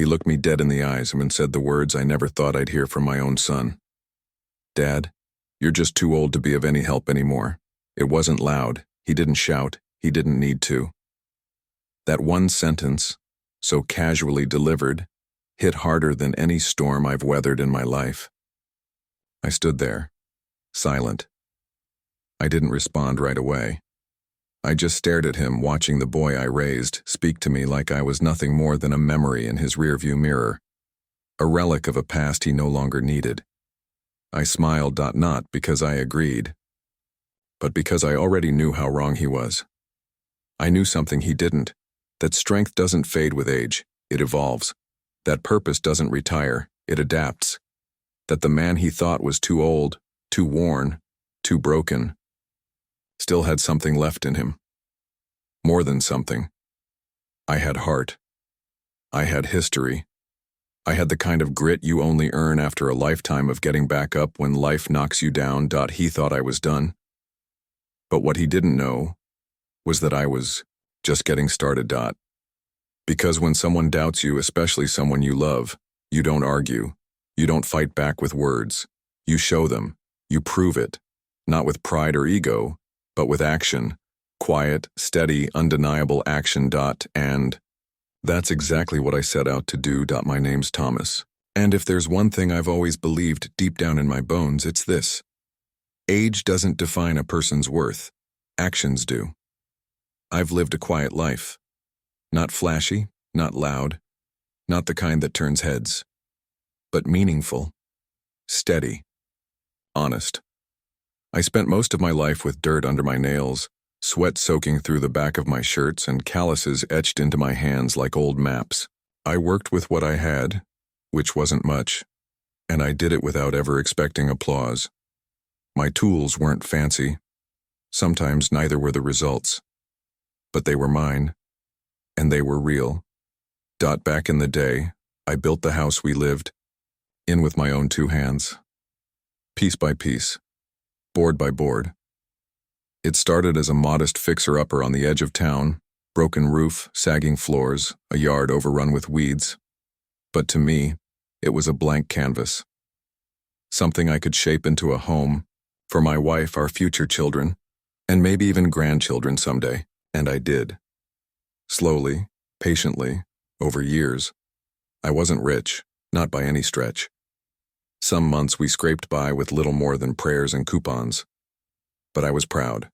He looked me dead in the eyes and said the words I never thought I'd hear from my own son. "Dad, you're just too old to be of any help anymore." It wasn't loud. He didn't shout. He didn't need to. That one sentence, so casually delivered, hit harder than any storm I've weathered in my life. I stood there, silent. I didn't respond right away. I just stared at him, watching the boy I raised speak to me like I was nothing more than a memory in his rearview mirror, a relic of a past he no longer needed. I smiled, not because I agreed, but because I already knew how wrong he was. I knew something he didn't, that strength doesn't fade with age, it evolves. That purpose doesn't retire, it adapts. That the man he thought was too old, too worn, too broken, still had something left in him. More than something. I had heart. I had history. I had the kind of grit you only earn after a lifetime of getting back up when life knocks you down. He thought I was done. But what he didn't know was that I was just getting started. Because when someone doubts you, especially someone you love, you don't argue. You don't fight back with words. You show them. You prove it. Not with pride or ego, but with action. Quiet, steady, undeniable action. And that's exactly what I set out to do. My name's Thomas. And if there's one thing I've always believed deep down in my bones, it's this. Age doesn't define a person's worth. Actions do. I've lived a quiet life. Not flashy, not loud, not the kind that turns heads, but meaningful, steady, honest. I spent most of my life with dirt under my nails, sweat soaking through the back of my shirts, and calluses etched into my hands like old maps. I worked with what I had, which wasn't much, and I did it without ever expecting applause. My tools weren't fancy. Sometimes neither were the results. But they were mine, and they were real. Back in the day, I built the house we lived in with my own 2 hands. Piece by piece, board by board. It started as a modest fixer-upper on the edge of town, broken roof, sagging floors, a yard overrun with weeds. But to me, it was a blank canvas. Something I could shape into a home, for my wife, our future children, and maybe even grandchildren someday, and I did. Slowly, patiently, over years. I wasn't rich, not by any stretch. Some months we scraped by with little more than prayers and coupons. But I was proud.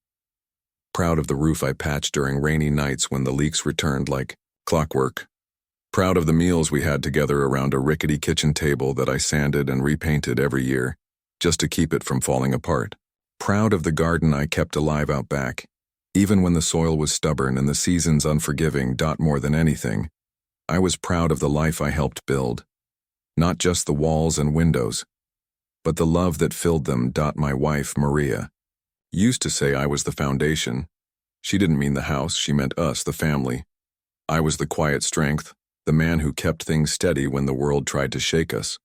Proud of the roof I patched during rainy nights when the leaks returned like clockwork. Proud of the meals we had together around a rickety kitchen table that I sanded and repainted every year, just to keep it from falling apart. Proud of the garden I kept alive out back, even when the soil was stubborn and the seasons unforgiving. More than anything, I was proud of the life I helped build. Not just the walls and windows, but the love that filled them. My wife, Maria, used to say I was the foundation. She didn't mean the house, she meant us, the family. I was the quiet strength, the man who kept things steady when the world tried to shake us.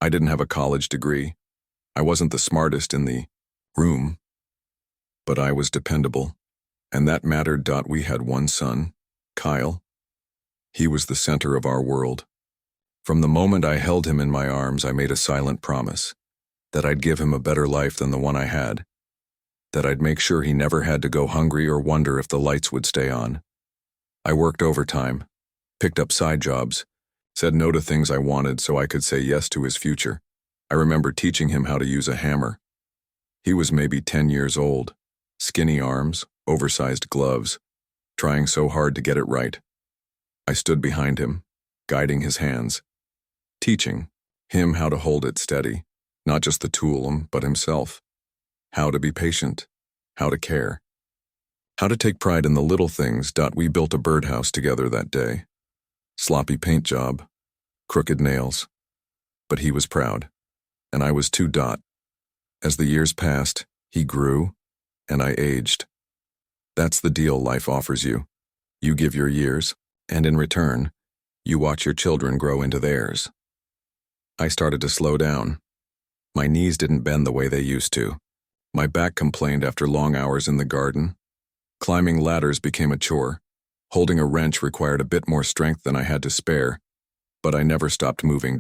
I didn't have a college degree. I wasn't the smartest in the room, but I was dependable, and that mattered. We had one son, Kyle. He was the center of our world. From the moment I held him in my arms, I made a silent promise that I'd give him a better life than the one I had, that I'd make sure he never had to go hungry or wonder if the lights would stay on. I worked overtime, picked up side jobs, said no to things I wanted so I could say yes to his future. I remember teaching him how to use a hammer. He was maybe 10 years old, skinny arms, oversized gloves, trying so hard to get it right. I stood behind him, guiding his hands, teaching him how to hold it steady, not just the tool, but himself. How to be patient, how to care, how to take pride in the little things. We built a birdhouse together that day. Sloppy paint job, crooked nails, but he was proud, and I was too. As the years passed, he grew, and I aged. That's the deal life offers you. You give your years, and in return, you watch your children grow into theirs. I started to slow down. My knees didn't bend the way they used to. My back complained after long hours in the garden. Climbing ladders became a chore. Holding a wrench required a bit more strength than I had to spare. but I never stopped moving.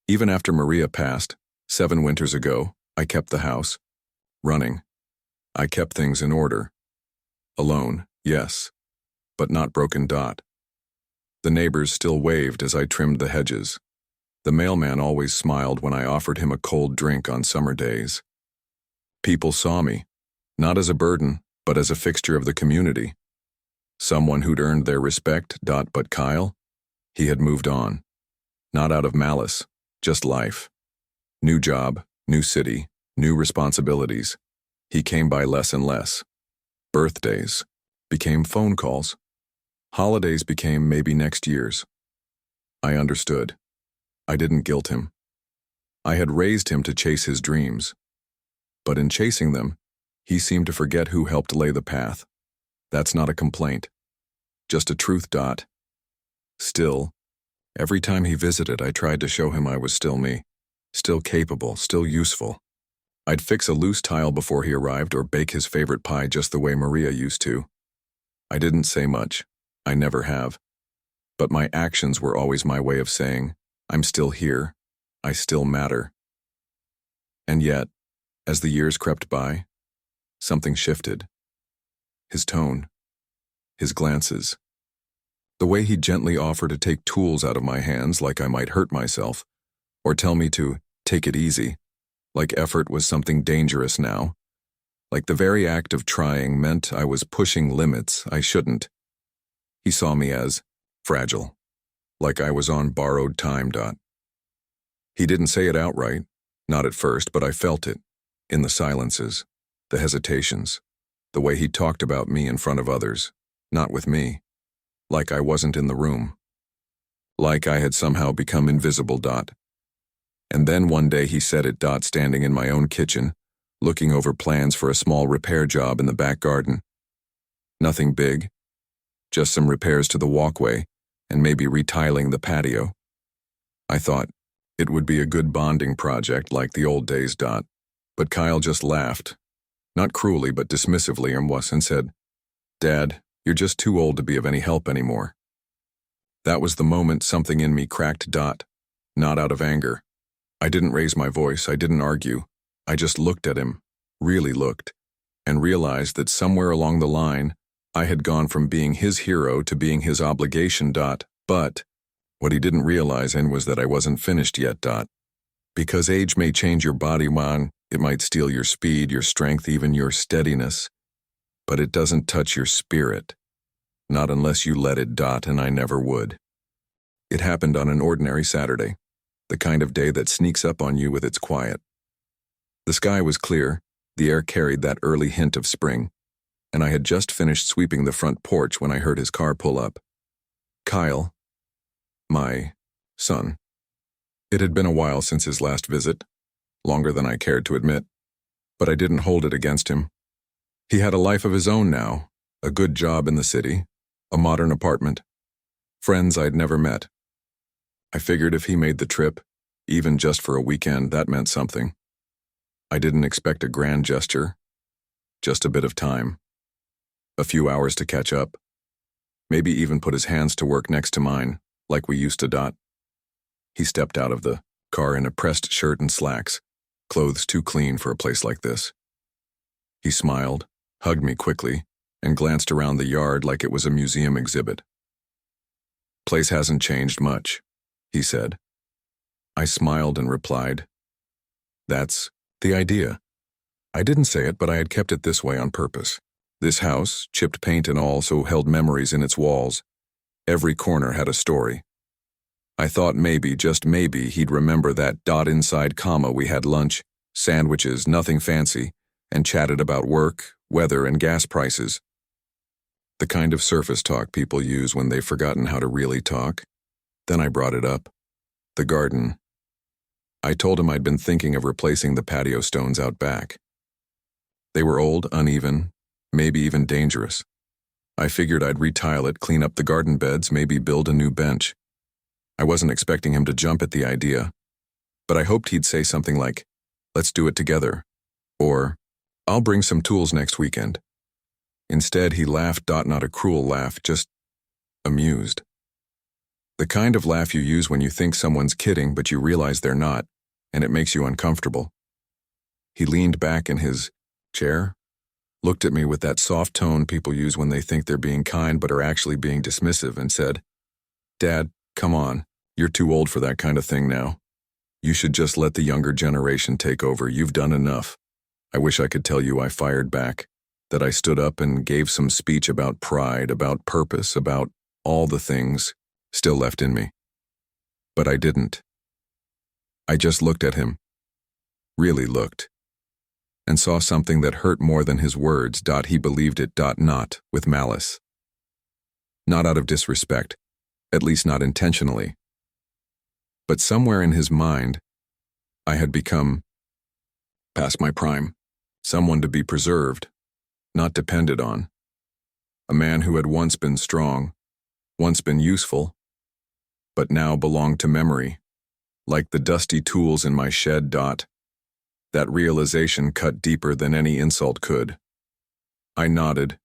Even after Maria passed, 7 winters ago, I kept the house running. I kept things in order. Alone, yes, but not broken. The neighbors still waved as I trimmed the hedges. The mailman always smiled when I offered him a cold drink on summer days. People saw me, not as a burden, but as a fixture of the community. Someone who'd earned their respect. But Kyle? He had moved on. Not out of malice, just life. New job, new city, new responsibilities. He came by less and less. Birthdays became phone calls. Holidays became maybe next year's. I understood. I didn't guilt him. I had raised him to chase his dreams. But in chasing them, he seemed to forget who helped lay the path. That's not a complaint. Just a truth. Still, every time he visited, I tried to show him I was still me. Still capable, still useful. I'd fix a loose tile before he arrived or bake his favorite pie just the way Maria used to. I didn't say much. I never have. But my actions were always my way of saying, I'm still here. I still matter. And yet, as the years crept by, something shifted. His tone. His glances. The way he gently offered to take tools out of my hands like I might hurt myself, or tell me to take it easy, like effort was something dangerous now. Like the very act of trying meant I was pushing limits I shouldn't. He saw me as fragile, like I was on borrowed time. He didn't say it outright, not at first, but I felt it, in the silences, the hesitations, the way he talked about me in front of others, not with me, like I wasn't in the room, like I had somehow become invisible. And then one day he said it. Standing in my own kitchen, looking over plans for a small repair job in the back garden. Nothing big, just some repairs to the walkway and maybe retiling the patio. I thought it would be a good bonding project like the old days. But Kyle just laughed, not cruelly but dismissively, and said, Dad, you're just too old to be of any help anymore. That was the moment something in me cracked. Not out of anger. I didn't raise my voice, I didn't argue. I just looked at him, really looked, and realized that somewhere along the line, I had gone from being his hero to being his obligation. But what he didn't realize was that I wasn't finished yet. Because age may change your body, it might steal your speed, your strength, even your steadiness. But it doesn't touch your spirit. Not unless you let it. And I never would. It happened on an ordinary Saturday. The kind of day that sneaks up on you with its quiet. The sky was clear, the air carried that early hint of spring, and I had just finished sweeping the front porch when I heard his car pull up. Kyle, my son. It had been a while since his last visit, longer than I cared to admit, but I didn't hold it against him. He had a life of his own now, a good job in the city, a modern apartment, friends I'd never met. I figured if he made the trip, even just for a weekend, that meant something. I didn't expect a grand gesture, just a bit of time. A few hours to catch up. Maybe even put his hands to work next to mine, like we used to. He stepped out of the car in a pressed shirt and slacks, clothes too clean for a place like this. He smiled, hugged me quickly, and glanced around the yard like it was a museum exhibit. Place hasn't changed much, he said. I smiled and replied, That's the idea. I didn't say it, but I had kept it this way on purpose. This house, chipped paint and all, so held memories in its walls. Every corner had a story. I thought maybe, just maybe, he'd remember that inside comma we had lunch, sandwiches, nothing fancy, and chatted about work, weather, and gas prices. The kind of surface talk people use when they've forgotten how to really talk. Then I brought it up. The garden. I told him I'd been thinking of replacing the patio stones out back. They were old, uneven, maybe even dangerous. I figured I'd retile it, clean up the garden beds, maybe build a new bench. I wasn't expecting him to jump at the idea, but I hoped he'd say something like, Let's do it together, or I'll bring some tools next weekend. Instead, he laughed. Not a cruel laugh, just amused. The kind of laugh you use when you think someone's kidding but you realize they're not, and it makes you uncomfortable. He leaned back in his chair, looked at me with that soft tone people use when they think they're being kind but are actually being dismissive, and said, "Dad, come on, you're too old for that kind of thing now. You should just let the younger generation take over. You've done enough." I wish I could tell you I fired back, that I stood up and gave some speech about pride, about purpose, about all the things still left in me. But I didn't. I just looked at him, really looked, and saw something that hurt more than his words. He believed it. Not with malice. Not out of disrespect, at least not intentionally. But somewhere in his mind, I had become, past my prime, someone to be preserved, not depended on. A man who had once been strong, once been useful, but now belonged to memory, like the dusty tools in my shed. That realization cut deeper than any insult could. I nodded,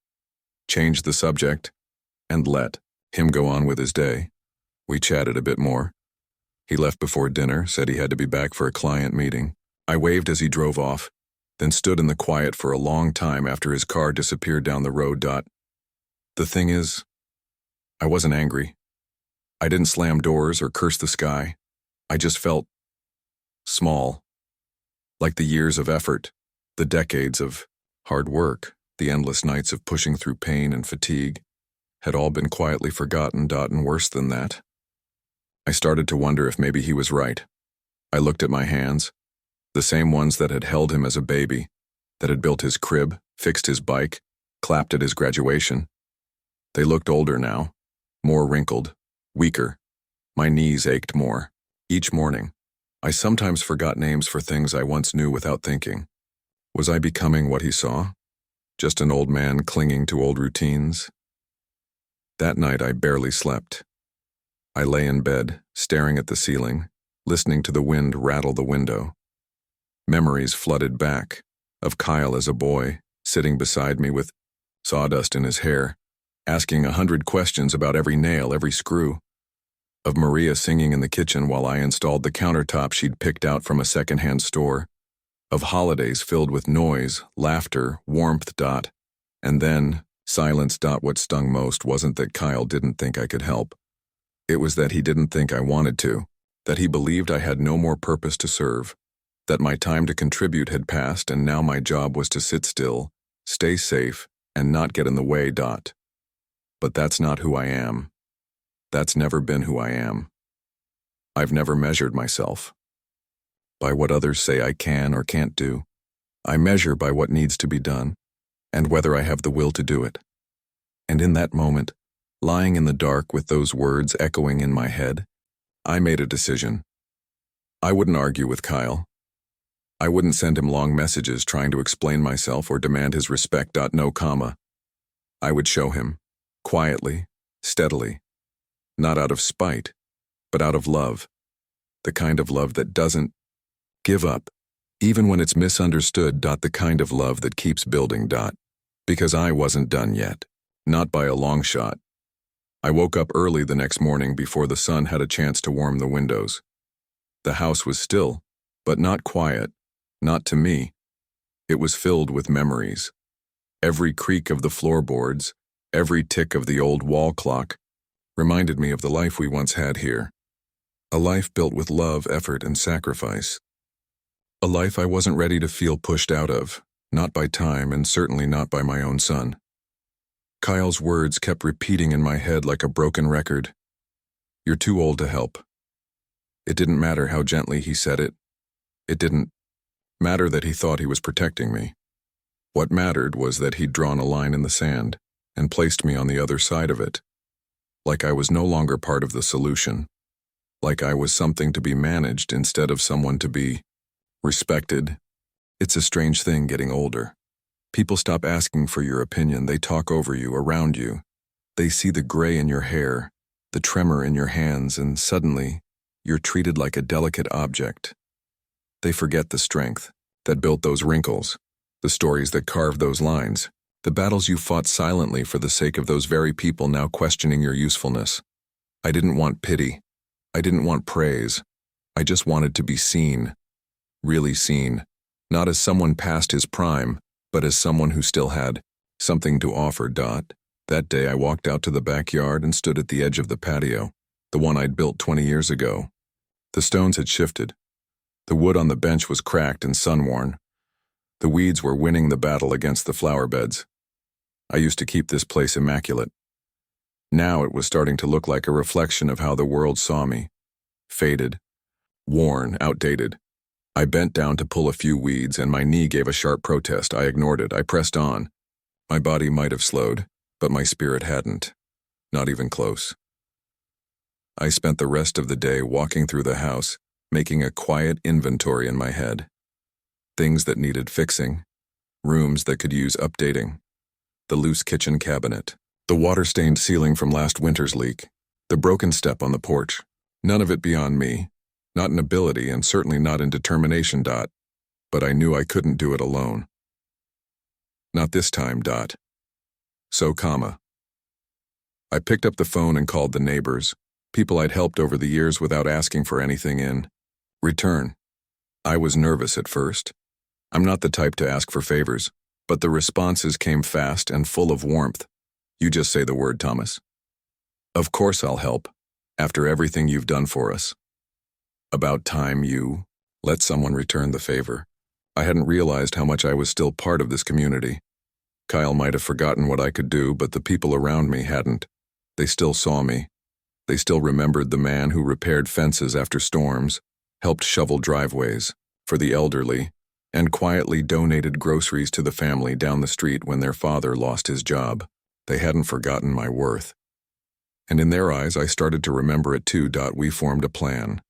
changed the subject, and let him go on with his day. We chatted a bit more. He left before dinner, said he had to be back for a client meeting. I waved as he drove off, then stood in the quiet for a long time after his car disappeared down the road. The thing is, I wasn't angry. I didn't slam doors or curse the sky. I just felt small. Like the years of effort, the decades of hard work, the endless nights of pushing through pain and fatigue, had all been quietly forgotten. And worse than that, I started to wonder if maybe he was right. I looked at my hands, the same ones that had held him as a baby, that had built his crib, fixed his bike, clapped at his graduation. They looked older now, more wrinkled, weaker. My knees ached more. Each morning, I sometimes forgot names for things I once knew without thinking. Was I becoming what he saw? Just an old man clinging to old routines? That night I barely slept. I lay in bed, staring at the ceiling, listening to the wind rattle the window. Memories flooded back, of Kyle as a boy, sitting beside me with sawdust in his hair, asking 100 questions about every nail, every screw. Of Maria singing in the kitchen while I installed the countertop she'd picked out from a secondhand store. Of holidays filled with noise, laughter, warmth. And then, silence. What stung most wasn't that Kyle didn't think I could help. It was that he didn't think I wanted to, that he believed I had no more purpose to serve, that my time to contribute had passed and now my job was to sit still, stay safe, and not get in the way. But that's not who I am. That's never been who I am. I've never measured myself by what others say I can or can't do. I measure by what needs to be done, and whether I have the will to do it. And in that moment, lying in the dark with those words echoing in my head, I made a decision. I wouldn't argue with Kyle. I wouldn't send him long messages trying to explain myself or demand his respect. No comma. I would show him, quietly, steadily, not out of spite, but out of love. The kind of love that doesn't give up, even when it's misunderstood. The kind of love that keeps building. Because I wasn't done yet, not by a long shot. I woke up early the next morning before the sun had a chance to warm the windows. The house was still, but not quiet, not to me. It was filled with memories. Every creak of the floorboards, every tick of the old wall clock, reminded me of the life we once had here. A life built with love, effort, and sacrifice. A life I wasn't ready to feel pushed out of, not by time and certainly not by my own son. Kyle's words kept repeating in my head like a broken record. You're too old to help. It didn't matter how gently he said it. It didn't matter that he thought he was protecting me. What mattered was that he'd drawn a line in the sand and placed me on the other side of it. Like I was no longer part of the solution. Like I was something to be managed instead of someone to be respected. It's a strange thing getting older. People stop asking for your opinion. They talk over you, around you. They see the gray in your hair, the tremor in your hands, and suddenly, you're treated like a delicate object. They forget the strength that built those wrinkles, the stories that carved those lines, the battles you fought silently for the sake of those very people now questioning your usefulness. I didn't want pity. I didn't want praise. I just wanted to be seen. Really seen. Not as someone past his prime, but as someone who still had something to offer. That day I walked out to the backyard and stood at the edge of the patio, the one I'd built 20 years ago. The stones had shifted. The wood on the bench was cracked and sun-worn. The weeds were winning the battle against the flower beds. I used to keep this place immaculate. Now it was starting to look like a reflection of how the world saw me. Faded, worn, outdated. I bent down to pull a few weeds and my knee gave a sharp protest. I ignored it. I pressed on. My body might have slowed, but my spirit hadn't. Not even close. I spent the rest of the day walking through the house, making a quiet inventory in my head. Things that needed fixing, rooms that could use updating, the loose kitchen cabinet, the water-stained ceiling from last winter's leak, the broken step on the porch. None of it beyond me, not in ability and certainly not in determination. But I knew I couldn't do it alone. Not this time. So, I picked up the phone and called the neighbors, people I'd helped over the years without asking for anything in return. I was nervous at first. I'm not the type to ask for favors, but the responses came fast and full of warmth. You just say the word, Thomas. Of course I'll help, after everything you've done for us. About time you let someone return the favor. I hadn't realized how much I was still part of this community. Kyle might have forgotten what I could do, but the people around me hadn't. They still saw me. They still remembered the man who repaired fences after storms, helped shovel driveways for the elderly, and quietly donated groceries to the family down the street when their father lost his job. They hadn't forgotten my worth. And in their eyes, I started to remember it too. We formed a plan.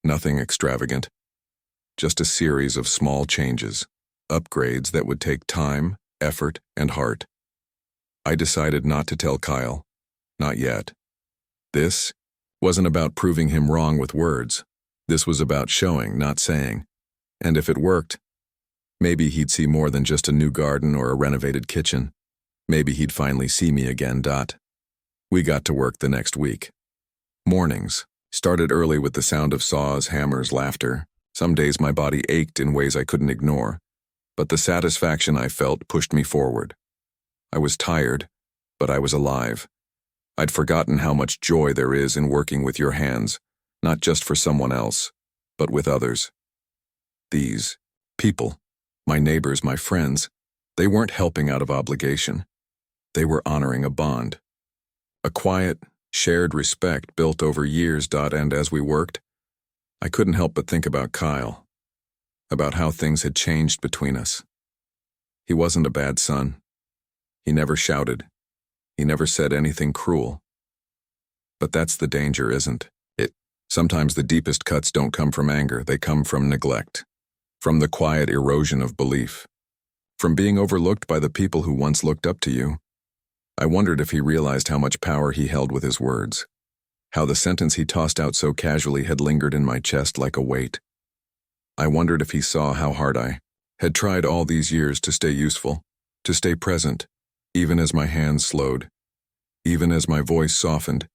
Nothing extravagant. Just a series of small changes, upgrades that would take time, effort, and heart. I decided not to tell Kyle. Not yet. This wasn't about proving him wrong with words. This was about showing, not saying. And if it worked, maybe he'd see more than just a new garden or a renovated kitchen. Maybe he'd finally see me again. We got to work the next week. Mornings started early with the sound of saws, hammers, laughter. Some days my body ached in ways I couldn't ignore, but the satisfaction I felt pushed me forward. I was tired, but I was alive. I'd forgotten how much joy there is in working with your hands, not just for someone else, but with others. These people, my neighbors, my friends, they weren't helping out of obligation. They were honoring a bond. A quiet, shared respect built over years. And as we worked, I couldn't help but think about Kyle, about how things had changed between us. He wasn't a bad son. He never shouted. He never said anything cruel. But that's the danger, isn't it? Sometimes the deepest cuts don't come from anger, they come from neglect, from the quiet erosion of belief, from being overlooked by the people who once looked up to you. I wondered if he realized how much power he held with his words, how the sentence he tossed out so casually had lingered in my chest like a weight. I wondered if he saw how hard I had tried all these years to stay useful, to stay present, even as my hands slowed, even as my voice softened,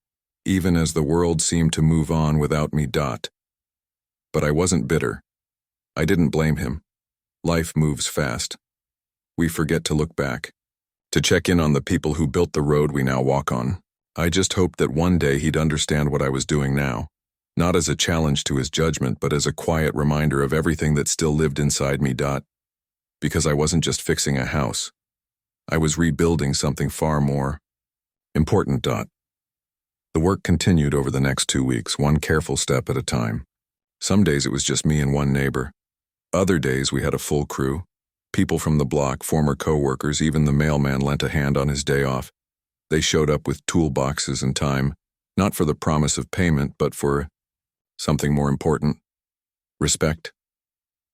even as the world seemed to move on without me. But I wasn't bitter. I didn't blame him. Life moves fast. We forget to look back, to check in on the people who built the road we now walk on. I just hoped that one day he'd understand what I was doing now, not as a challenge to his judgment, but as a quiet reminder of everything that still lived inside me. Because I wasn't just fixing a house. I was rebuilding something far more important. The work continued over the next 2 weeks, one careful step at a time. Some days it was just me and one neighbor. Other days we had a full crew. People from the block, former co-workers, even the mailman lent a hand on his day off. They showed up with toolboxes and time, not for the promise of payment, but for something more important. Respect.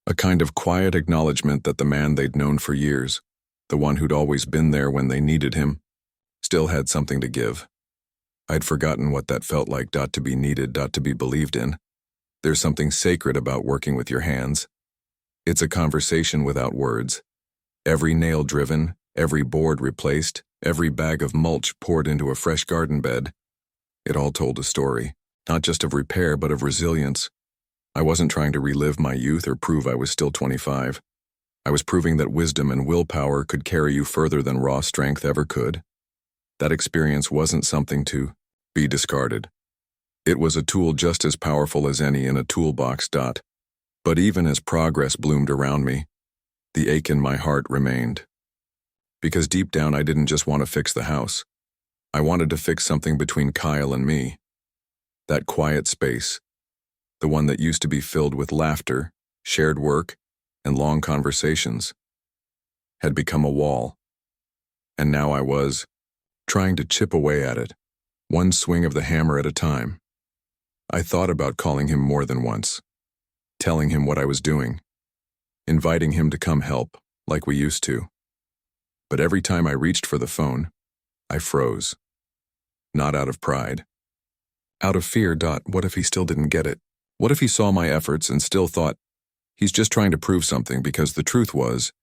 A kind of quiet acknowledgement that the man they'd known for years, the one who'd always been there when they needed him, still had something to give. I'd forgotten what that felt like. To be needed, to be believed in. There's something sacred about working with your hands. It's a conversation without words. Every nail driven, every board replaced, every bag of mulch poured into a fresh garden bed. It all told a story, not just of repair but of resilience. I wasn't trying to relive my youth or prove I was still 25. I was proving that wisdom and willpower could carry you further than raw strength ever could. That experience wasn't something to be discarded. It was a tool just as powerful as any in a toolbox. But even as progress bloomed around me, the ache in my heart remained. Because deep down I didn't just want to fix the house. I wanted to fix something between Kyle and me. That quiet space, the one that used to be filled with laughter, shared work, and long conversations, had become a wall. And now I was trying to chip away at it, one swing of the hammer at a time. I thought about calling him more than once, telling him what I was doing, inviting him to come help, like we used to. But every time I reached for the phone, I froze. Not out of pride. Out of fear. What if he still didn't get it? What if he saw my efforts and still thought, he's just trying to prove something? Because the truth was,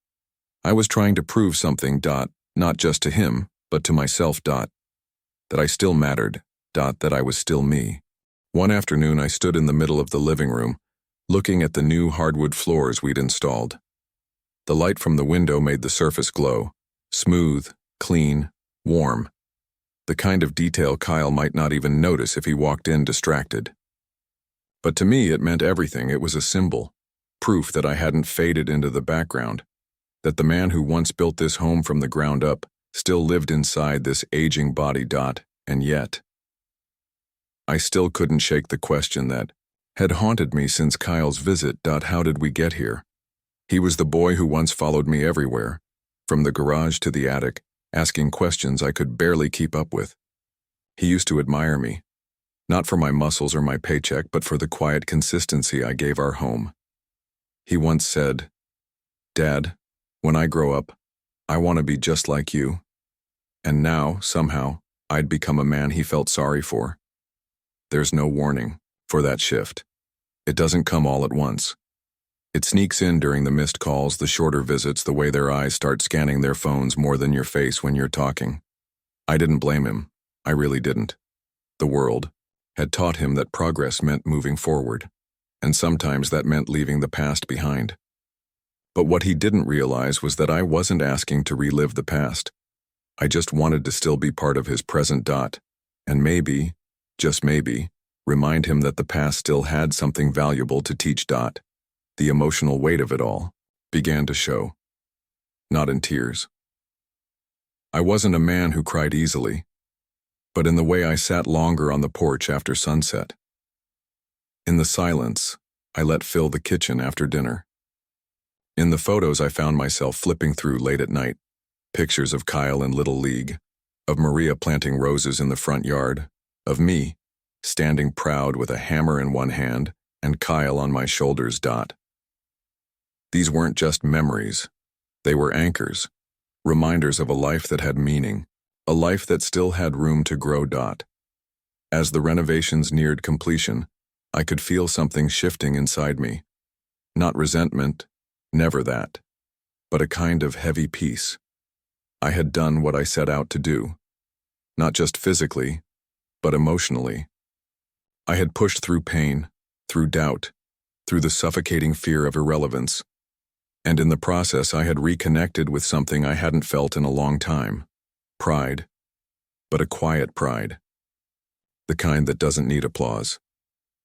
I was trying to prove something. Not just to him, but to myself. That I still mattered. That I was still me. One afternoon I stood in the middle of the living room, looking at the new hardwood floors we'd installed. The light from the window made the surface glow, smooth, clean, warm. The kind of detail Kyle might not even notice if he walked in distracted. But to me it meant everything. It was a symbol, proof that I hadn't faded into the background, that the man who once built this home from the ground up still lived inside this aging body. And yet, I still couldn't shake the question that had haunted me since Kyle's visit. How did we get here? He was the boy who once followed me everywhere, from the garage to the attic, asking questions I could barely keep up with. He used to admire me, not for my muscles or my paycheck, but for the quiet consistency I gave our home. He once said, "Dad, when I grow up, I want to be just like you." And now, somehow, I'd become a man he felt sorry for. There's no warning for that shift. It doesn't come all at once. It sneaks in during the missed calls, the shorter visits, the way their eyes start scanning their phones more than your face when you're talking. I didn't blame him. I really didn't. The world had taught him that progress meant moving forward, and sometimes that meant leaving the past behind. But what he didn't realize was that I wasn't asking to relive the past. I just wanted to still be part of his present. And maybe, just maybe, remind him that the past still had something valuable to teach. The emotional weight of it all began to show. Not in tears. I wasn't a man who cried easily, but in the way I sat longer on the porch after sunset. In the silence I let fill the kitchen after dinner. In the photos I found myself flipping through late at night, pictures of Kyle in Little League, of Maria planting roses in the front yard, of me standing proud with a hammer in one hand and Kyle on my shoulders. These weren't just memories. They were anchors, reminders of a life that had meaning, a life that still had room to grow. As the renovations neared completion, I could feel something shifting inside me. Not resentment, never that, but a kind of heavy peace. I had done what I set out to do, not just physically, but emotionally. I had pushed through pain, through doubt, through the suffocating fear of irrelevance. And in the process I had reconnected with something I hadn't felt in a long time. Pride. But a quiet pride. The kind that doesn't need applause.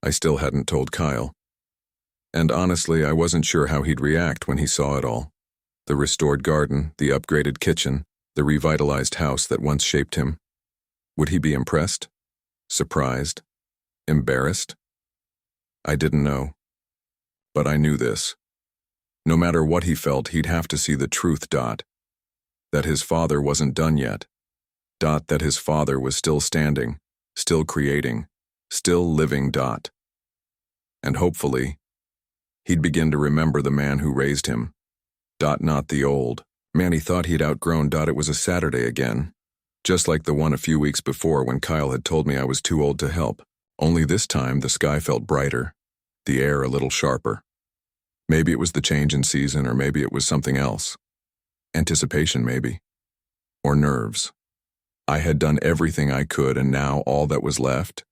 I still hadn't told Kyle. And honestly, I wasn't sure how he'd react when he saw it all. The restored garden, the upgraded kitchen, the revitalized house that once shaped him. Would he be impressed? Surprised? Embarrassed? I didn't know. But I knew this. No matter what he felt, he'd have to see the truth. That his father wasn't done yet. That his father was still standing, still creating, still living. And hopefully, he'd begin to remember the man who raised him. Not the old man he thought he'd outgrown. It was a Saturday again, just like the one a few weeks before when Kyle had told me I was too old to help. Only this time the sky felt brighter, the air a little sharper. Maybe it was the change in season, or maybe it was something else. Anticipation, maybe. Or nerves. I had done everything I could, and now all that was left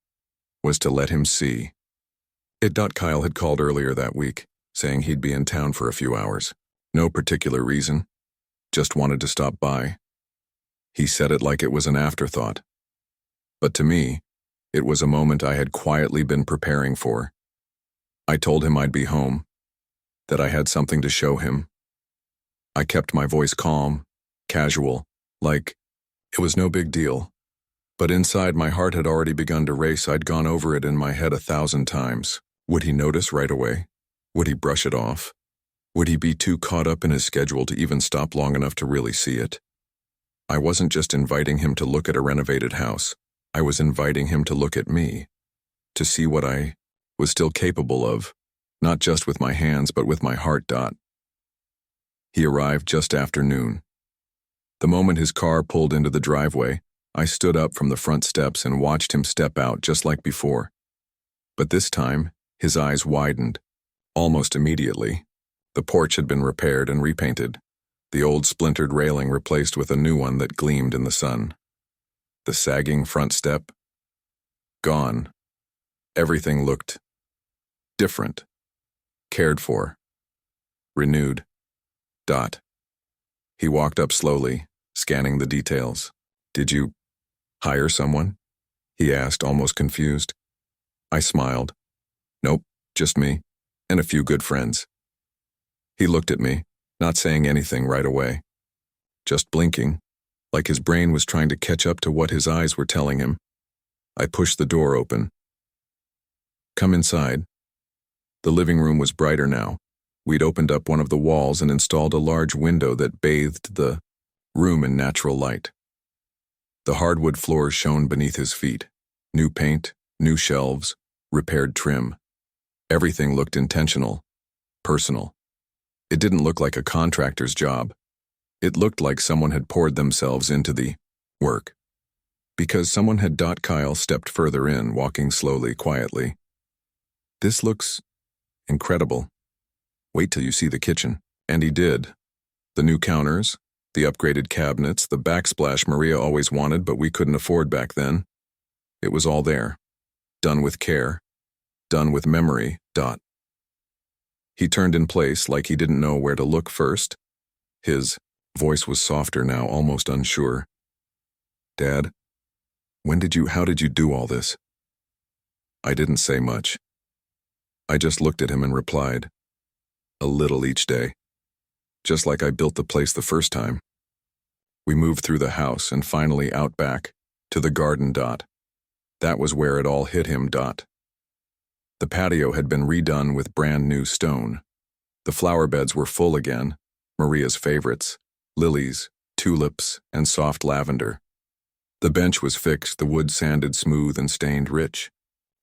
was to let him see. Kyle had called earlier that week, saying he'd be in town for a few hours. No particular reason, just wanted to stop by. He said it like it was an afterthought. But to me, it was a moment I had quietly been preparing for. I told him I'd be home, that I had something to show him. I kept my voice calm, casual, like it was no big deal. But inside, my heart had already begun to race. I'd gone over it in my head 1,000 times. Would he notice right away? Would he brush it off? Would he be too caught up in his schedule to even stop long enough to really see it? I wasn't just inviting him to look at a renovated house. I was inviting him to look at me, to see what I was still capable of, not just with my hands, but with my heart. He arrived just after noon. The moment his car pulled into the driveway, I stood up from the front steps and watched him step out just like before. But this time, his eyes widened. Almost immediately, the porch had been repaired and repainted, the old splintered railing replaced with a new one that gleamed in the sun. The sagging front step, gone. Everything looked different, cared for, renewed. He walked up slowly, scanning the details. "Did you hire someone?" he asked, almost confused. I smiled. "Nope, just me, and a few good friends." He looked at me, not saying anything right away, just blinking, like his brain was trying to catch up to what his eyes were telling him. I pushed the door open. "Come inside." The living room was brighter now. We'd opened up one of the walls and installed a large window that bathed the room in natural light. The hardwood floors shone beneath his feet. New paint, new shelves, repaired trim. Everything looked intentional, personal. It didn't look like a contractor's job. It looked like someone had poured themselves into the work. Because someone had. Kyle stepped further in, walking slowly, quietly. "This looks incredible. Wait till you see the kitchen." And he did. The new counters, the upgraded cabinets, the backsplash Maria always wanted but we couldn't afford back then. It was all there. Done with care. Done with memory. He turned in place like he didn't know where to look first. His voice was softer now, almost unsure. "Dad, how did you do all this?" I didn't say much. I just looked at him and replied, "A little each day. Just like I built the place the first time." We moved through the house and finally out back, to the garden. That was where it all hit him. The patio had been redone with brand new stone. The flower beds were full again, Maria's favorites, lilies, tulips, and soft lavender. The bench was fixed, the wood sanded smooth and stained rich.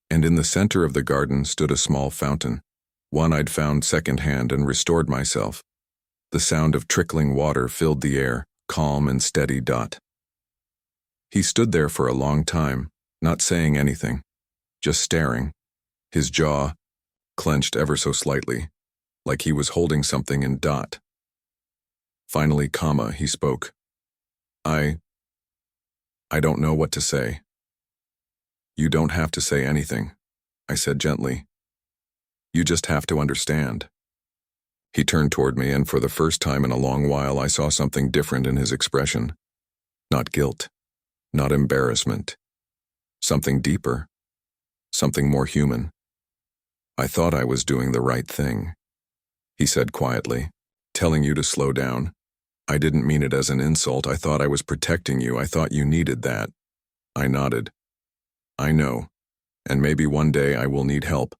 And in the center of the garden stood a small fountain, one I'd found secondhand and restored myself. The sound of trickling water filled the air, calm and steady. He stood there for a long time, not saying anything, just staring, his jaw clenched ever so slightly, like he was holding something in. Finally, he spoke. I don't know what to say." "You don't have to say anything," I said gently. "You just have to understand." He turned toward me, and for the first time in a long while I saw something different in his expression. Not guilt, not embarrassment. Something deeper, something more human. "I thought I was doing the right thing," he said quietly, "telling you to slow down. I didn't mean it as an insult. I thought I was protecting you. I thought you needed that." I nodded. "I know, and maybe one day I will need help.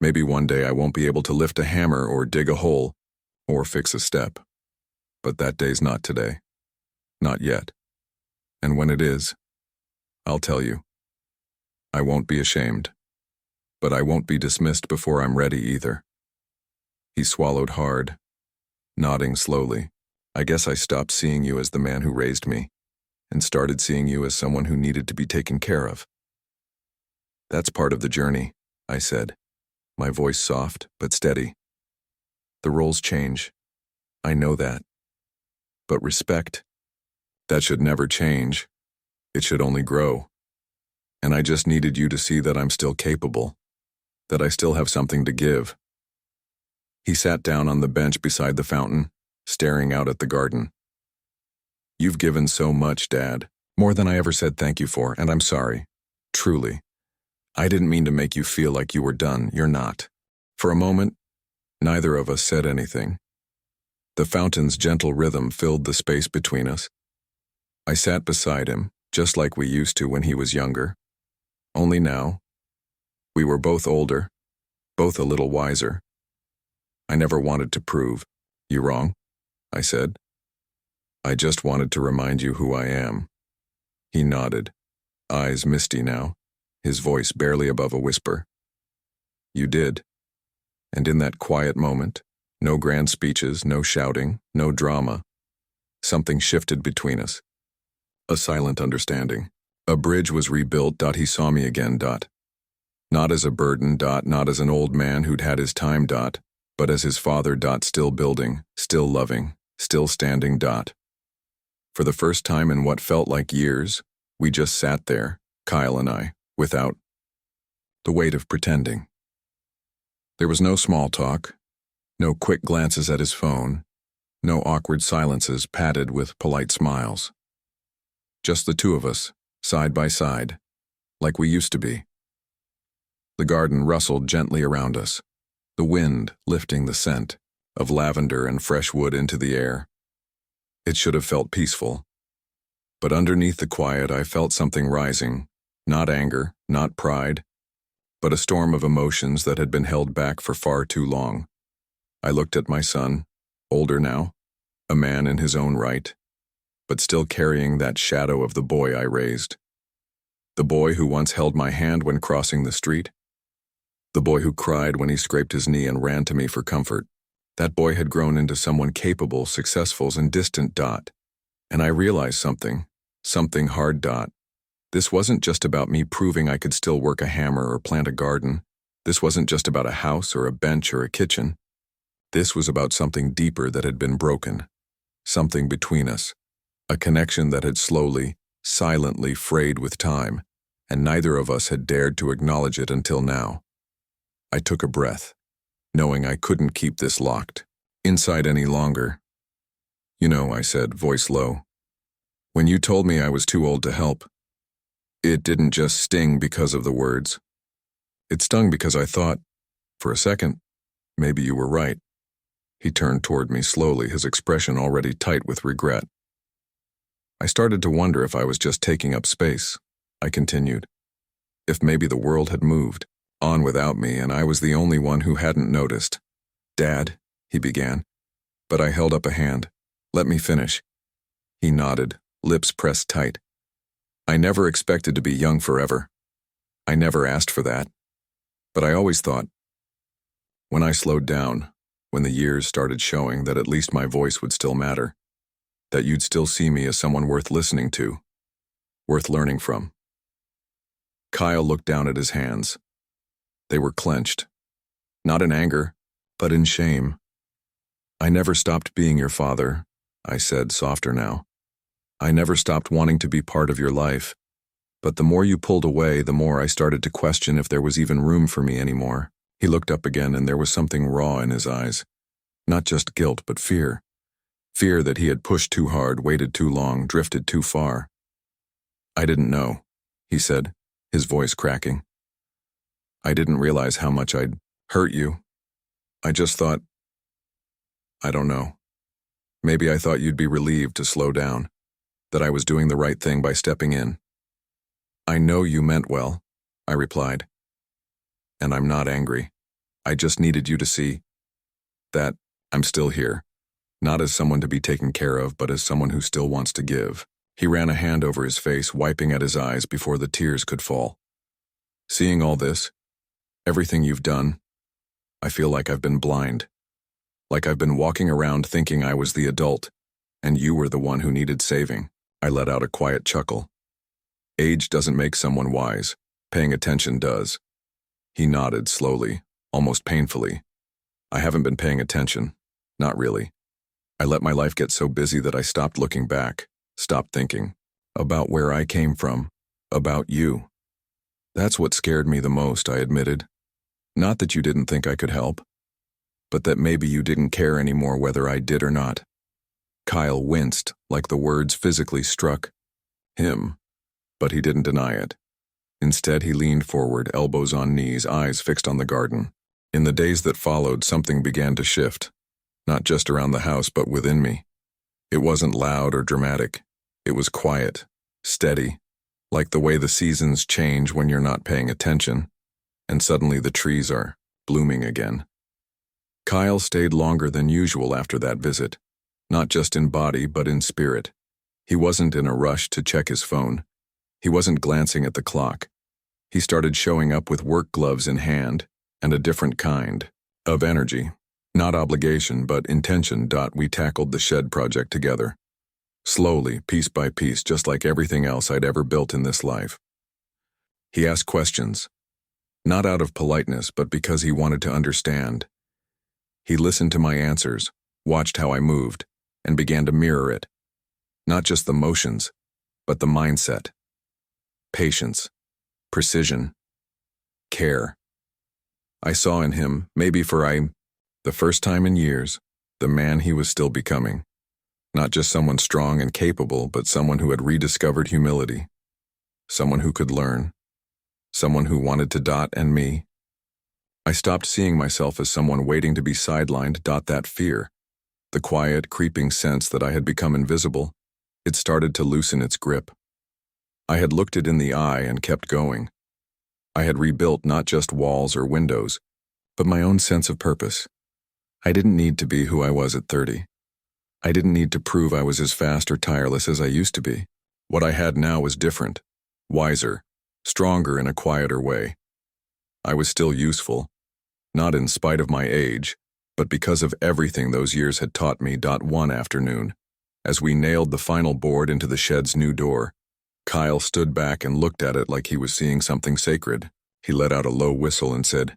Maybe one day I won't be able to lift a hammer or dig a hole or fix a step. But that day's not today. Not yet. And when it is, I'll tell you. I won't be ashamed. But I won't be dismissed before I'm ready either." He swallowed hard, nodding slowly. "I guess I stopped seeing you as the man who raised me and started seeing you as someone who needed to be taken care of." "That's part of the journey," I said, my voice soft but steady. "The roles change. I know that. But respect, that should never change." It should only grow. And I just needed you to see that I'm still capable, that I still have something to give. He sat down on the bench beside the fountain, staring out at the garden. You've given so much, Dad, more than I ever said thank you for, and I'm sorry. Truly. I didn't mean to make you feel like you were done. You're not. For a moment, neither of us said anything. The fountain's gentle rhythm filled the space between us. I sat beside him, just like we used to when he was younger. Only now, we were both older, both a little wiser. I never wanted to prove you wrong, I said. I just wanted to remind you who I am. He nodded, eyes misty now, his voice barely above a whisper. You did. And in that quiet moment, no grand speeches, no shouting, no drama, something shifted between us. A silent understanding. A bridge was rebuilt. He saw me again. Not as a burden. Not as an old man who'd had his time. But as his father. Still building, still loving, still standing. For the first time in what felt like years, we just sat there, Kyle and I, without the weight of pretending. There was no small talk, no quick glances at his phone, no awkward silences padded with polite smiles. Just the two of us, side by side, like we used to be. The garden rustled gently around us, the wind lifting the scent of lavender and fresh wood into the air. It should have felt peaceful. But underneath the quiet, I felt something rising, not anger, not pride, but a storm of emotions that had been held back for far too long. I looked at my son, older now, a man in his own right, but still carrying that shadow of the boy I raised. The boy who once held my hand when crossing the street. The boy who cried when he scraped his knee and ran to me for comfort. That boy had grown into someone capable, successful, and distant. And I realized something hard. This wasn't just about me proving I could still work a hammer or plant a garden. This wasn't just about a house or a bench or a kitchen. This was about something deeper that had been broken. Something between us. A connection that had slowly, silently frayed with time, and neither of us had dared to acknowledge it until now. I took a breath, knowing I couldn't keep this locked inside any longer. You know, I said, voice low, when you told me I was too old to help, it didn't just sting because of the words. It stung because I thought, for a second, maybe you were right. He turned toward me slowly, his expression already tight with regret. I started to wonder if I was just taking up space, I continued. If maybe the world had moved on without me and I was the only one who hadn't noticed. Dad, he began, but I held up a hand. Let me finish. He nodded, lips pressed tight. I never expected to be young forever. I never asked for that. But I always thought, when I slowed down, when the years started showing that at least my voice would still matter, that you'd still see me as someone worth listening to, worth learning from. Kyle looked down at his hands. They were clenched, not in anger, but in shame. I never stopped being your father, I said, softer now. I never stopped wanting to be part of your life, but the more you pulled away, the more I started to question if there was even room for me anymore. He looked up again and there was something raw in his eyes. Not just guilt, but fear. Fear that he had pushed too hard, waited too long, drifted too far. I didn't know, he said, his voice cracking. I didn't realize how much I'd hurt you. I just thought, I don't know. Maybe I thought you'd be relieved to slow down, that I was doing the right thing by stepping in. I know you meant well, I replied. And I'm not angry. I just needed you to see that I'm still here, not as someone to be taken care of, but as someone who still wants to give. He ran a hand over his face, wiping at his eyes before the tears could fall. Seeing all this, everything you've done, I feel like I've been blind. Like I've been walking around thinking I was the adult, and you were the one who needed saving. I let out a quiet chuckle. Age doesn't make someone wise. Paying attention does. He nodded slowly, almost painfully. I haven't been paying attention. Not really. I let my life get so busy that I stopped looking back, stopped thinking. about where I came from, about you. That's what scared me the most, I admitted. Not that you didn't think I could help, but that maybe you didn't care anymore whether I did or not. Kyle winced, like the words physically struck him, but he didn't deny it. Instead, he leaned forward, elbows on knees, eyes fixed on the garden. In the days that followed, something began to shift, not just around the house, but within me. It wasn't loud or dramatic. It was quiet, steady, like the way the seasons change when you're not paying attention, and suddenly the trees are blooming again. Kyle stayed longer than usual after that visit, not just in body, but in spirit. He wasn't in a rush to check his phone. He wasn't glancing at the clock. He started showing up with work gloves in hand and a different kind of energy. Not obligation, but intention. We tackled the shed project together. Slowly, piece by piece, just like everything else I'd ever built in this life. He asked questions, not out of politeness, but because he wanted to understand. He listened to my answers, watched how I moved, and began to mirror it. Not just the motions, but the mindset. Patience, precision, care. I saw in him, maybe the first time in years, the man he was still becoming. Not just someone strong and capable, but someone who had rediscovered humility. Someone who could learn. Someone who wanted to and me. I stopped seeing myself as someone waiting to be sidelined. That fear, the quiet, creeping sense that I had become invisible, it started to loosen its grip. I had looked it in the eye and kept going. I had rebuilt not just walls or windows, but my own sense of purpose. I didn't need to be who I was at 30. I didn't need to prove I was as fast or tireless as I used to be. What I had now was different, wiser, stronger in a quieter way. I was still useful, not in spite of my age, but because of everything those years had taught me. One afternoon, as we nailed the final board into the shed's new door, Kyle stood back and looked at it like he was seeing something sacred. He let out a low whistle and said,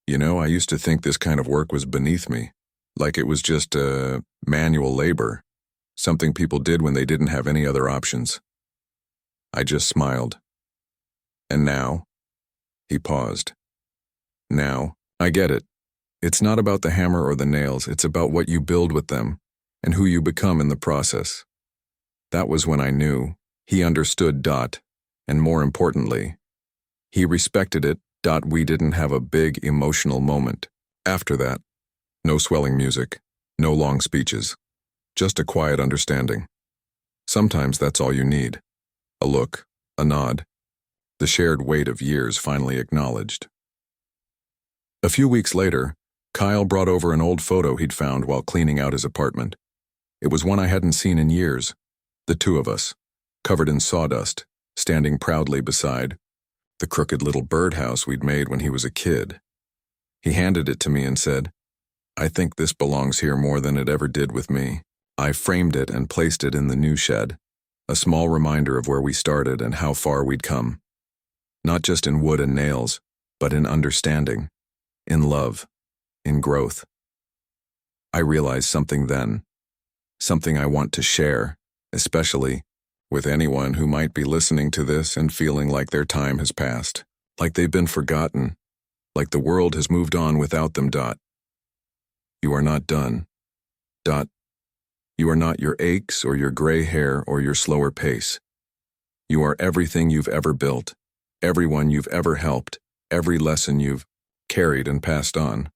"You know, I used to think this kind of work was beneath me, like it was just manual labor, something people did when they didn't have any other options." I just smiled. "And now?" He paused. "Now, I get it. It's not about the hammer or the nails, it's about what you build with them and who you become in the process." That was when I knew he understood. And more importantly, he respected it. We didn't have a big emotional moment. After that, no swelling music, no long speeches, just a quiet understanding. Sometimes that's all you need. A look, a nod, the shared weight of years finally acknowledged. A few weeks later, Kyle brought over an old photo he'd found while cleaning out his apartment. It was one I hadn't seen in years, the two of us, covered in sawdust, standing proudly beside the crooked little birdhouse we'd made when he was a kid. He handed it to me and said, "I think this belongs here more than it ever did with me." I framed it and placed it in the new shed, a small reminder of where we started and how far we'd come. Not just in wood and nails, but in understanding, in love, in growth. I realized something then, something I want to share, especially with anyone who might be listening to this and feeling like their time has passed, like they've been forgotten, like the world has moved on without them. You are not done. You are not your aches or your gray hair or your slower pace. You are everything you've ever built, everyone you've ever helped, every lesson you've carried and passed on.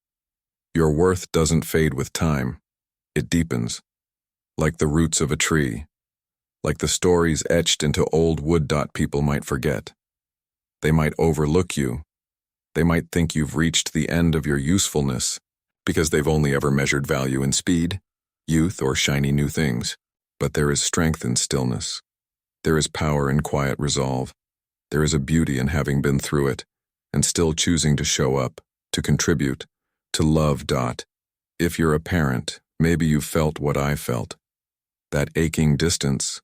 Your worth doesn't fade with time. It deepens, like the roots of a tree, like the stories etched into old wood. People might forget. They might overlook you. They might think you've reached the end of your usefulness because they've only ever measured value in speed, youth, or shiny new things. But there is strength in stillness. There is power in quiet resolve. There is a beauty in having been through it and still choosing to show up, to contribute, to love. If you're a parent, maybe you've felt what I felt. That aching distance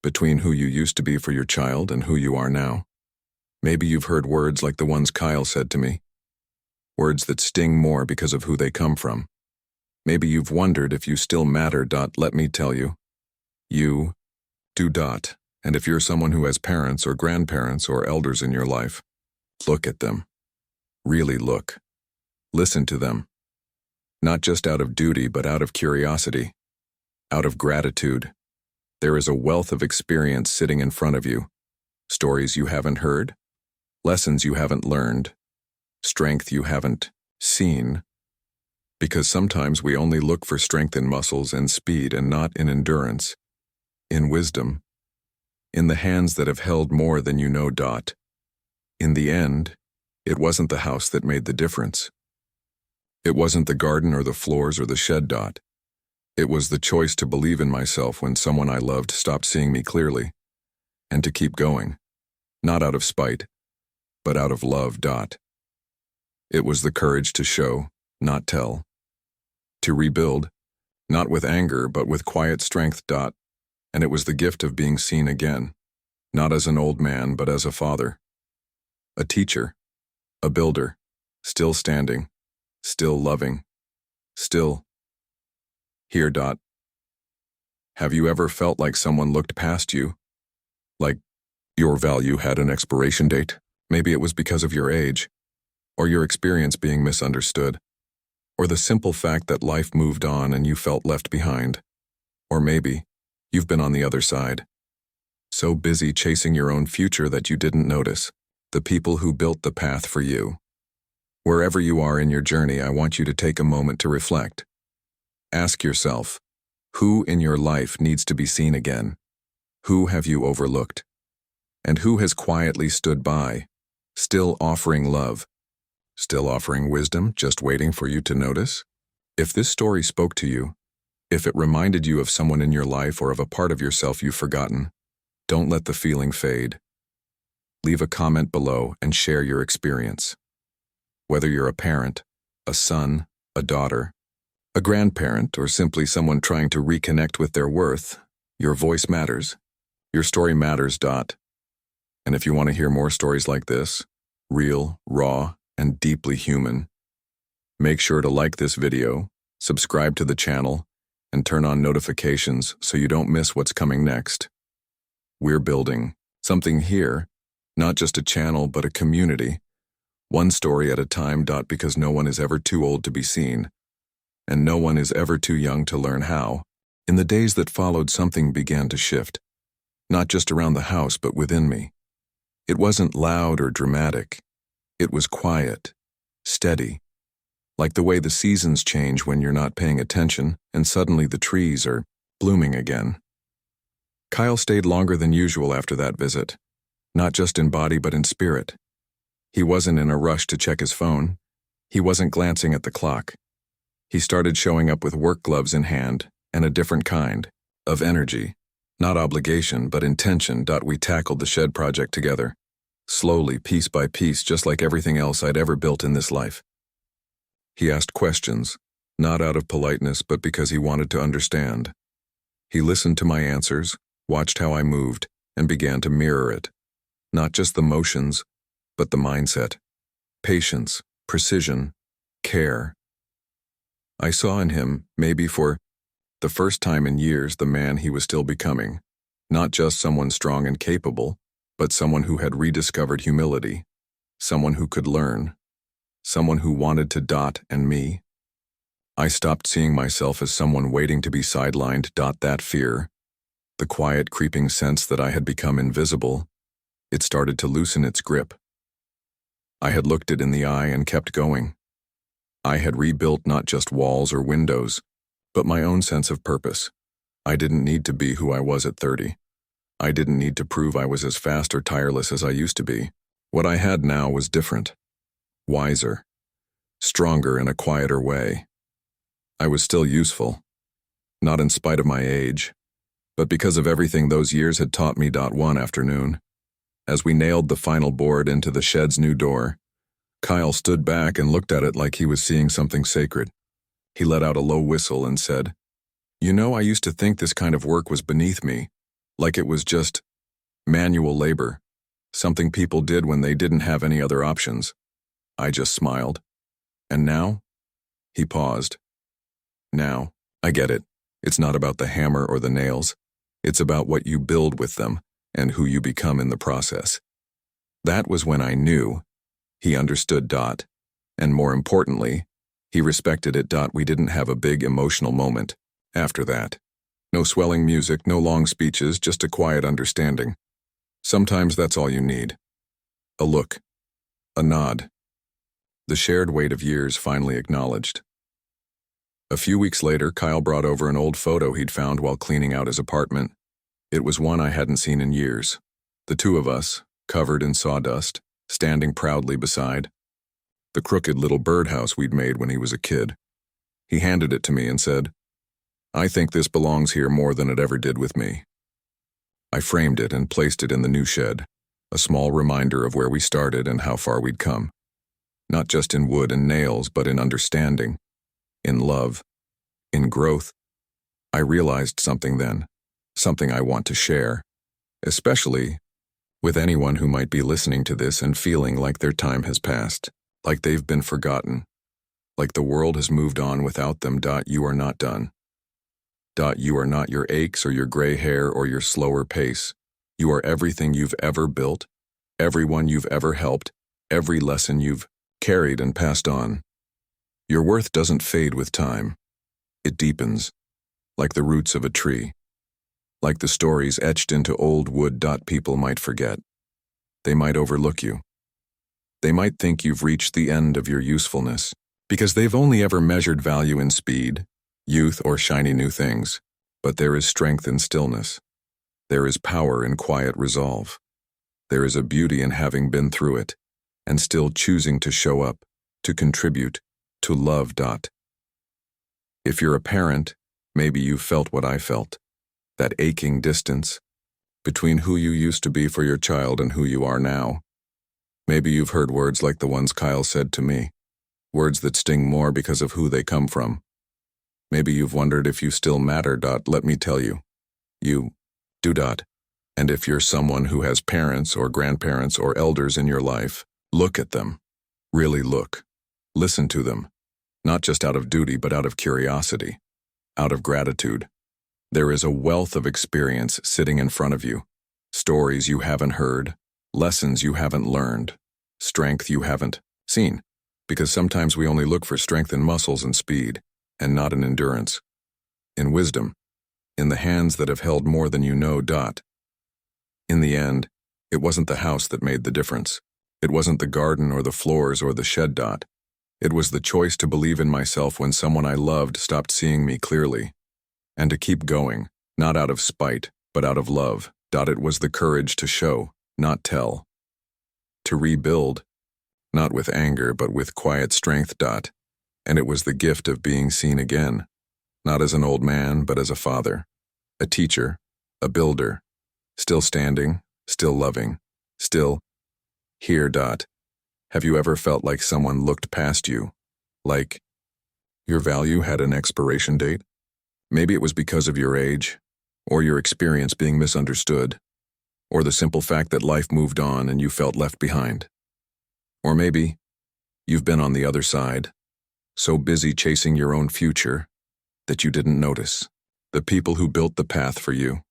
between who you used to be for your child and who you are now. Maybe you've heard words like the ones Kyle said to me, words that sting more because of who they come from. Maybe you've wondered if you still matter. Let me tell you, you do. And if you're someone who has parents or grandparents or elders in your life, look at them. Really look. Listen to them. Not just out of duty, but out of curiosity, out of gratitude. There is a wealth of experience sitting in front of you. Stories you haven't heard, lessons you haven't learned, strength you haven't seen. Because sometimes we only look for strength in muscles and speed and not in endurance, in wisdom, in the hands that have held more than you know. In the end, it wasn't the house that made the difference. It wasn't the garden or the floors or the shed. It was the choice to believe in myself when someone I loved stopped seeing me clearly, and to keep going, not out of spite, but out of love. It was the courage to show, not tell. To rebuild, not with anger, but with quiet strength. And it was the gift of being seen again, not as an old man, but as a father, a teacher, a builder, still standing, still loving, still here. Have you ever felt like someone looked past you? Like your value had an expiration date? Maybe it was because of your age, or your experience being misunderstood, or the simple fact that life moved on and you felt left behind. Or maybe you've been on the other side, so busy chasing your own future that you didn't notice the people who built the path for you. Wherever you are in your journey, I want you to take a moment to reflect. Ask yourself, who in your life needs to be seen again? Who have you overlooked? And who has quietly stood by, still offering love, still offering wisdom, just waiting for you to notice? If this story spoke to you, if it reminded you of someone in your life or of a part of yourself you've forgotten, don't let the feeling fade. Leave a comment below and share your experience. Whether you're a parent, a son, a daughter, a grandparent, or simply someone trying to reconnect with their worth, your voice matters. Your story matters. And if you want to hear more stories like this, real, raw, and deeply human, make sure to like this video, subscribe to the channel, and turn on notifications so you don't miss what's coming next. We're building something here, not just a channel but a community, one story at a time. Because no one is ever too old to be seen, and no one is ever too young to learn how. In the days that followed, something began to shift, not just around the house but within me. It wasn't loud or dramatic. It was quiet, steady, like the way the seasons change when you're not paying attention and suddenly the trees are blooming again. Kyle stayed longer than usual after that visit, not just in body but in spirit. He wasn't in a rush to check his phone. He wasn't glancing at the clock. He started showing up with work gloves in hand and a different kind of energy, not obligation but intention. We tackled the shed project together, slowly, piece by piece, just like everything else I'd ever built in this life. He asked questions, not out of politeness but because he wanted to understand. He listened to my answers, watched how I moved, and began to mirror it. Not just the motions, but the mindset, patience, precision, care. I saw in him, maybe for the first time in years, the man he was still becoming. Not just someone strong and capable, but someone who had rediscovered humility, someone who could learn, someone who wanted to. And me. I stopped seeing myself as someone waiting to be sidelined. That fear, the quiet creeping sense that I had become invisible, it started to loosen its grip. I had looked it in the eye and kept going. I had rebuilt not just walls or windows, but my own sense of purpose. I didn't need to be who I was at 30. I didn't need to prove I was as fast or tireless as I used to be. What I had now was different, wiser, stronger in a quieter way. I was still useful, not in spite of my age, but because of everything those years had taught me. One afternoon, as we nailed the final board into the shed's new door, Kyle stood back and looked at it like he was seeing something sacred. He let out a low whistle and said, "You know, I used to think this kind of work was beneath me, like it was just manual labor, something people did when they didn't have any other options." I just smiled. "And now?" He paused. "Now, I get it. It's not about the hammer or the nails. It's about what you build with them, and who you become in the process. That was when I knew he understood. And more importantly, he respected it. We didn't have a big emotional moment after that. No swelling music, no long speeches, just a quiet understanding. Sometimes that's all you need. A look, a nod. The shared weight of years finally acknowledged. A few weeks later, Kyle brought over an old photo he'd found while cleaning out his apartment. It was one I hadn't seen in years. The two of us, covered in sawdust, standing proudly beside the crooked little birdhouse we'd made when he was a kid. He handed it to me and said, "I think this belongs here more than it ever did with me." I framed it and placed it in the new shed, a small reminder of where we started and how far we'd come. Not just in wood and nails, but in understanding, in love, in growth. I realized something then, something I want to share, especially with anyone who might be listening to this and feeling like their time has passed, like they've been forgotten, like the world has moved on without them. You are not done. You are not your aches or your gray hair or your slower pace. You are everything you've ever built, everyone you've ever helped, every lesson you've carried and passed on. Your worth doesn't fade with time. It deepens, like the roots of a tree, like the stories etched into old wood. People might forget. They might overlook you. They might think you've reached the end of your usefulness, because they've only ever measured value in speed, youth, or shiny new things. But there is strength in stillness. There is power in quiet resolve. There is a beauty in having been through it, and still choosing to show up, to contribute, to love. If you're a parent, maybe you've felt what I felt, that aching distance between who you used to be for your child and who you are now. Maybe you've heard words like the ones Kyle said to me, words that sting more because of who they come from. Maybe you've wondered if you still matter. Let me tell you, you do. And if you're someone who has parents or grandparents or elders in your life, look at them. Really look. Listen to them. Not just out of duty, but out of curiosity, out of gratitude. There is a wealth of experience sitting in front of you. Stories you haven't heard, lessons you haven't learned, strength you haven't seen. Because sometimes we only look for strength in muscles and speed, and not in endurance, in wisdom, in the hands that have held more than you know. In the end, it wasn't the house that made the difference. It wasn't the garden or the floors or the shed. It was the choice to believe in myself when someone I loved stopped seeing me clearly, and to keep going, not out of spite, but out of love. It was the courage to show, not tell. To rebuild, not with anger, but with quiet strength. And it was the gift of being seen again, not as an old man, but as a father, a teacher, a builder, still standing, still loving, still here. Have you ever felt like someone looked past you, like your value had an expiration date? Maybe it was because of your age, or your experience being misunderstood, or the simple fact that life moved on and you felt left behind. Or maybe you've been on the other side, so busy chasing your own future that you didn't notice the people who built the path for you.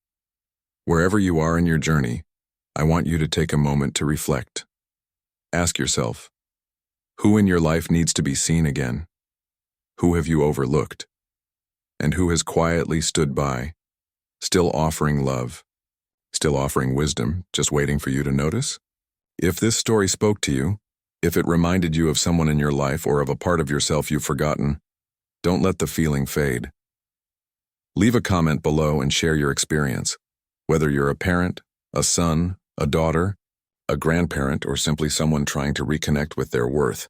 Wherever you are in your journey, I want you to take a moment to reflect. Ask yourself, who in your life needs to be seen again? Who have you overlooked? And who has quietly stood by, still offering love, still offering wisdom, just waiting for you to notice? If this story spoke to you, if it reminded you of someone in your life or of a part of yourself you've forgotten, don't let the feeling fade. Leave a comment below and share your experience. Whether you're a parent, a son, a daughter, a grandparent, or simply someone trying to reconnect with their worth,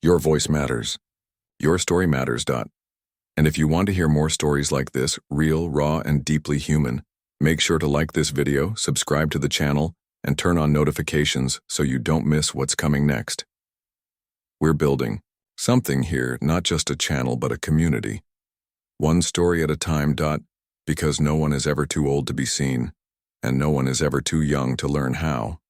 your voice matters. Your story matters. And if you want to hear more stories like this, real, raw, and deeply human, make sure to like this video, subscribe to the channel, and turn on notifications so you don't miss what's coming next. We're building something here, not just a channel, but a community. One story at a time. Because no one is ever too old to be seen, and no one is ever too young to learn how.